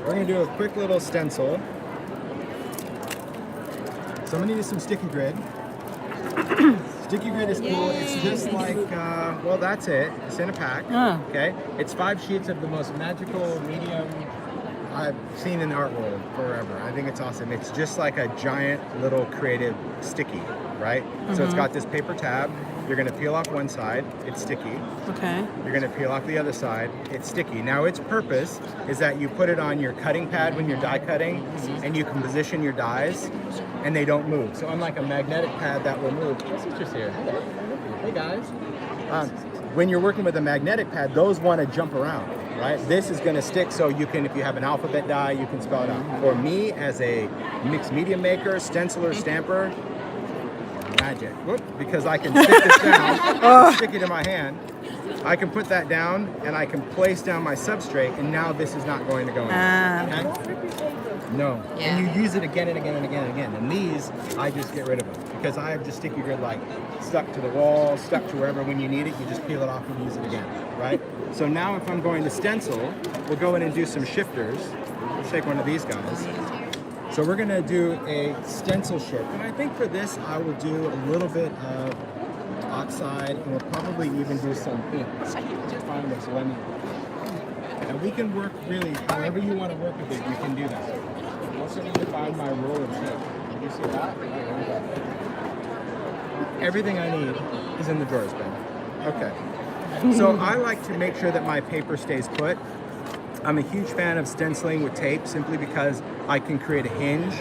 We're gonna do a quick little stencil. So I'm gonna use some sticky grid. Sticky grid is cool. It's just like, well, that's it. It's in a pack. Okay. It's 5 sheets of the most magical medium I've seen in the art world forever. I think it's awesome. It's just like a giant little creative sticky, right? So it's got this paper tab. You're gonna peel off one side, it's sticky. Okay. You're gonna peel off the other side, it's sticky. Now its purpose is that you put it on your cutting pad when you're die cutting, and you can position your dies and they don't move. So unlike a magnetic pad that will move, my sister's here. Hey guys. When you're working with a magnetic pad, those wanna jump around, right? This is gonna stick so you can, if you have an alphabet die, you can spell it out. For me, as a mixed media maker, stenciler, stamper, magic. Whoop, because I can stick this down, stick it in my hand. I can put that down and I can place down my substrate, and now this is not going to go in. Okay? No. Yeah. And you use it again and again and again and again. And these, I just get rid of them because I have just sticky grid like stuck to the wall, stuck to wherever. When you need it, you just peel it off and use it again, right? So now if I'm going to stencil, we'll go in and do some shifters. Let's take one of these guys. So we're gonna do a stencil shift, and I think for this I will do a little bit of oxide, and we'll probably even do some ink to find this lemon. And we can work really however you want to work with it. You can do that. I also need to find my roller tape. Did you see that? Everything I need is in the drawers, Ben. Okay. So I like to make sure that my paper stays put. I'm a huge fan of stenciling with tape simply because I can create a hinge.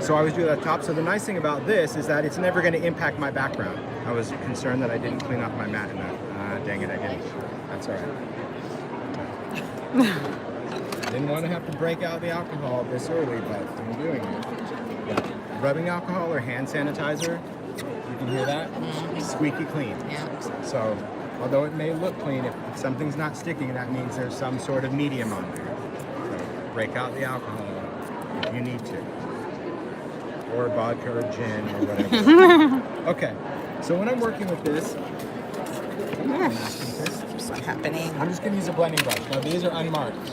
So I always do that at the top. So the nice thing about this is that it's never going to impact my background. I was concerned that I didn't clean off my mat in that. Dang it, I didn't. That's all right. Didn't want to have to break out the alcohol this early, but I'm doing it. Yeah. Rubbing alcohol or hand sanitizer, you can hear that? Squeaky clean. Yeah. So, although it may look clean, if something's not sticking, that means there's some sort of medium on there. So break out the alcohol if you need to. Or vodka or gin or whatever. Okay, so when I'm working with this, What's happening? I'm just going to use a blending brush. Now these are unmarked.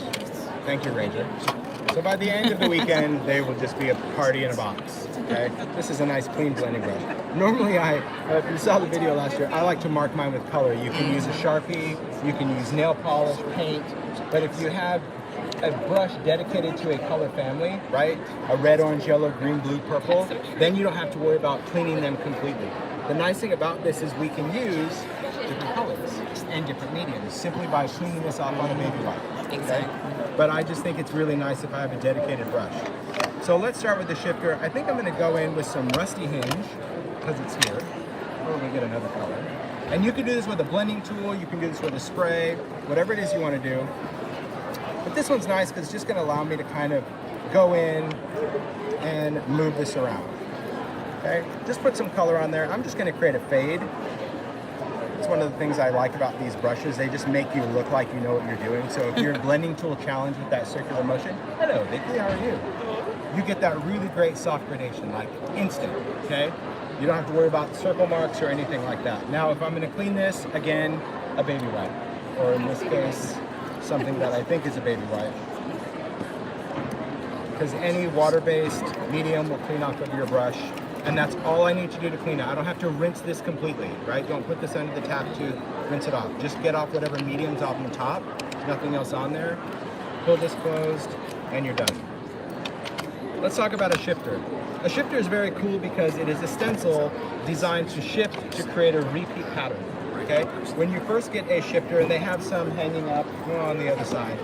Thank you, Ranger. So by the end of the weekend, they will just be a party in a box. Okay, this is a nice clean blending brush. Normally, if you saw the video last year, I like to mark mine with color. You can use a Sharpie, you can use nail polish, paint, but if you have a brush dedicated to a color family, right? A red, orange, yellow, green, blue, purple, then you don't have to worry about cleaning them completely. The nice thing about this is we can use different colors and different mediums simply by cleaning this off on a baby wipe. Okay? But I just think it's really nice if I have a dedicated brush. So let's start with the shifter. I think I'm going to go in with some rusty hinge because it's here. Or we get another color. And you can do this with a blending tool. You can do this with a spray, whatever it is you want to do. But this one's nice because it's just going to allow me to kind of go in and move this around. Okay, just put some color on there. I'm just going to create a fade. It's one of the things I like about these brushes. They just make you look like you know what you're doing. So if you're a blending tool challenge with that circular motion, hello, Vicky, how are you? You get that really great soft gradation, like instant, okay? You don't have to worry about circle marks or anything like that. Now, if I'm going to clean this, again, a baby wipe. Or in this case, something that I think is a baby wipe. Because any water-based medium will clean off of your brush. And that's all I need to do to clean it. I don't have to rinse this completely, right? Don't put this under the tap to rinse it off. Just get off whatever medium's off the top. There's nothing else on there. Pull this closed, and you're done. Let's talk about a shifter. A shifter is very cool because it is a stencil designed to shift to create a repeat pattern, okay? When you first get a shifter, and they have some hanging up on the other side,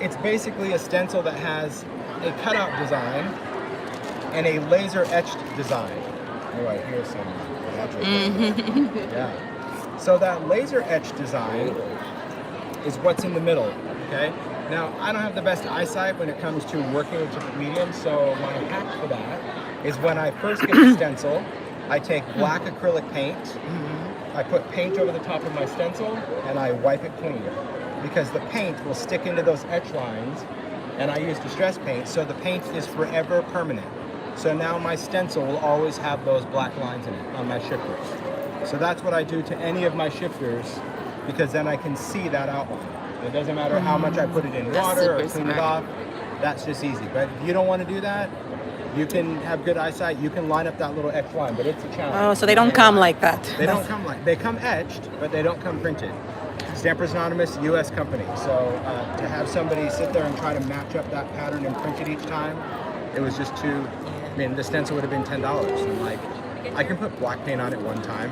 it's basically a stencil that has a cutout design and a laser etched design. Oh, I hear some magic. Yeah. So that laser etched design is what's in the middle, okay? Now, I don't have the best eyesight when it comes to working with different mediums, so my hack for that is when I first get the stencil, I take black acrylic paint, I put paint over the top of my stencil, and I wipe it clean. Because the paint will stick into those etch lines, and I use distress paint, so the paint is forever permanent. So now my stencil will always have those black lines in it on my shifters. So that's what I do to any of my shifters, because then I can see that outline. It doesn't matter how much I put it in water or clean it off. that's just easy. But if you don't want to do that, you can have good eyesight. You can line up that little X line, but it's a challenge. Oh, so they don't come like that. They come etched, but they don't come printed. Stampers Anonymous, U.S. company. So to have somebody sit there and try to match up that pattern and print it each time, it was just too. I mean, the stencil would have been $10. And like, I can put black paint on it one time.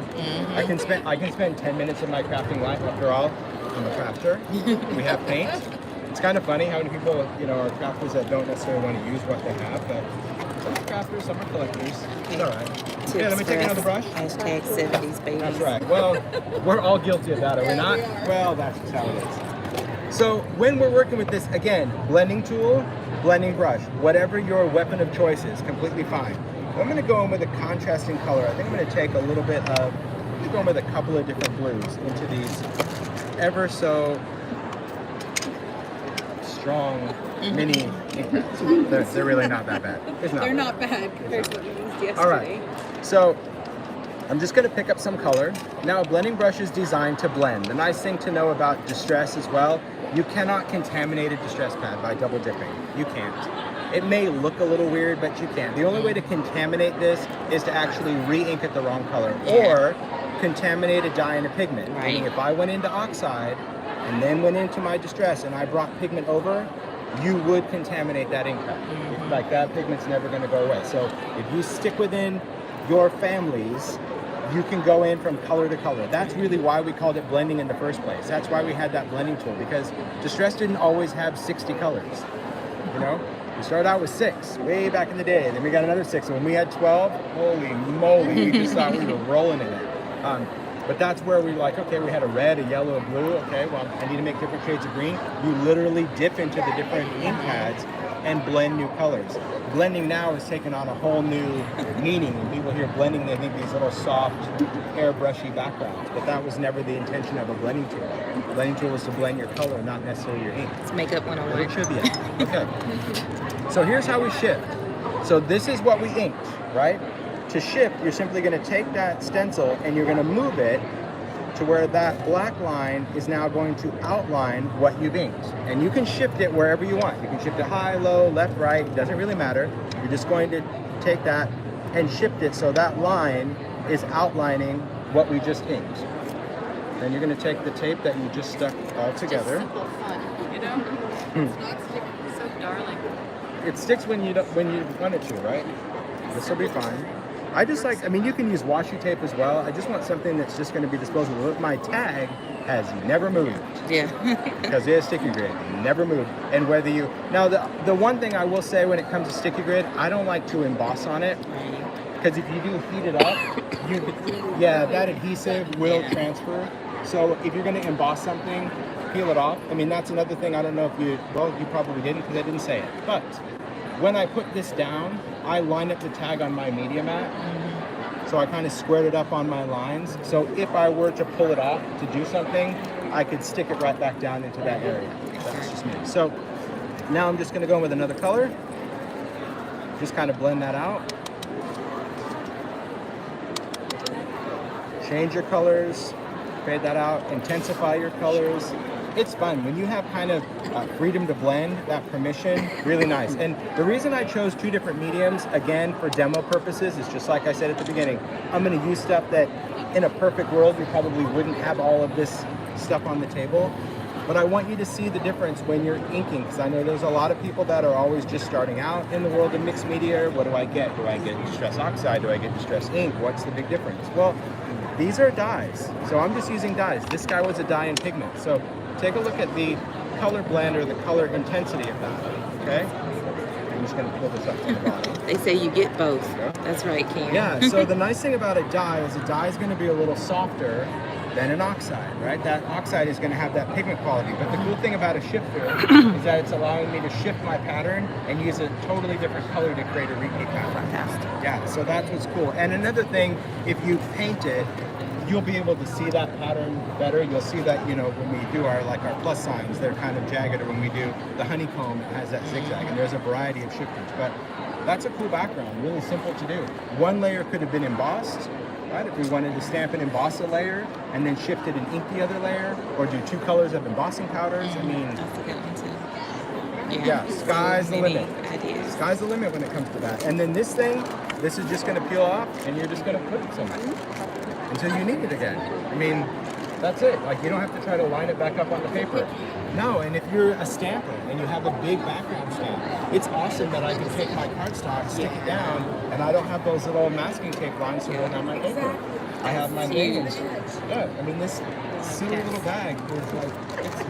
I can spend 10 minutes of my crafting life. After all, I'm a crafter. We have paint. It's kind of funny how many people, are crafters that don't necessarily want to use what they have, but some are crafters, some are collectors. It's all right. Yeah, let me take another brush. Hashtag 70s babies. That's right. Well, we're all guilty of that, are we not? Well, that's just how it is. So when we're working with this, again, blending tool, blending brush, whatever your weapon of choice is, completely fine. I'm going to go in with a contrasting color. I think I'm going to take a little bit of, I'm going to go in with a couple of different blues into these ever so strong mini ink pads. They're really not that bad. They're not bad compared to what we used yesterday. All right, so I'm just going to pick up some color. Now, a blending brush is designed to blend. The nice thing to know about distress as well, you cannot contaminate a distress pad by double dipping. You can't. It may look a little weird, but you can't. The only way to contaminate this is to actually re-ink it the wrong color or contaminate a dye and a pigment. Right. Meaning if I went into oxide and then went into my distress and I brought pigment over, you would contaminate that ink pad. Like that pigment's never going to go away. So if you stick within your families, you can go in from color to color. That's really why we called it blending in the first place. That's why we had that blending tool, because distress didn't always have 60 colors. We started out with 6 way back in the day. Then we got another 6. And when we had 12, holy moly, we just thought we were rolling in it. But that's where we were like, okay, we had a red, a yellow, a blue. Okay, well, I need to make different shades of green. You literally dip into the different ink pads and blend new colors. Blending now has taken on a whole new meaning. When people hear blending, they think these little soft, airbrushy backgrounds. But that was never the intention of a blending tool. A blending tool is to blend your color, not necessarily your ink. It's makeup 101. It should be. Okay. So here's how we shift. So this is what we inked, right? To shift, you're simply going to take that stencil and you're going to move it to where that black line is now going to outline what you've inked. And you can shift it wherever you want. You can shift it high, low, left, right, doesn't really matter. You're just going to take that and shift it so that line is outlining what we just inked. Then you're going to take the tape that you just stuck all together. Just simple fun, It's not sticking. It's so darling. It sticks when you want it to, right? This will be fine. You can use washi tape as well. I just want something that's just going to be disposable. Look, my tag has never moved. Yeah. Because it is sticky grid, never moved. And whether you, now the one thing I will say when it comes to sticky grid, I don't like to emboss on it. Because if you do heat it up, that adhesive will transfer. So if you're going to emboss something, peel it off. I mean, that's another thing. I don't know if you probably didn't because I didn't say it. But when I put this down, I lined up the tag on my media mat. So I kind of squared it up on my lines. So if I were to pull it off to do something, I could stick it right back down into that area. That's just me. So now I'm just going to go in with another color. Just kind of blend that out. Change your colors, fade that out, intensify your colors. It's fun. When you have kind of freedom to blend, that permission, really nice. And the reason I chose 2 different mediums, again, for demo purposes, is just like I said at the beginning. I'm going to use stuff that, in a perfect world, you probably wouldn't have all of this stuff on the table. But I want you to see the difference when you're inking, because I know there's a lot of people that are always just starting out in the world of mixed media. What do I get? Do I get distress oxide? Do I get distress ink? What's the big difference? Well, these are dyes. So I'm just using dyes. This guy was a dye and pigment. So take a look at the color blend or the color intensity of that, okay? I'm just going to pull this up to the bottom. They say you get both. Yeah. That's right, Ken. Yeah, so the nice thing about a dye is is going to be a little softer than an oxide, right? That oxide is going to have that pigment quality. But the cool thing about a shifter is that it's allowing me to shift my pattern and use a totally different color to create a repeat pattern. Fantastic. Yeah, so that's what's cool. And another thing, if you paint it, you'll be able to see that pattern better. You'll see that, when we do our plus signs, they're kind of jagged, or when we do the honeycomb, it has that zigzag, and there's a variety of shifters. But that's a cool background, really simple to do. One layer could have been embossed, right? If we wanted to stamp and emboss a layer, and then shift it and ink the other layer, or do 2 colors of embossing powders. I mean, That's a good one too. Yeah, sky's the many limit. Ideas. Sky's the limit when it comes to that. And then this thing, this is just going to peel off, and you're just going to put it somewhere until you need it again. I mean, that's it. Like, you don't have to try to line it back up on the paper. No, and if you're a stamper and you have a big background stamp, it's awesome that I can take my cardstock, stick it down, and I don't have those little masking tape lines going on my paper. I have my name. Yeah, I mean, this silly little bag is like, it's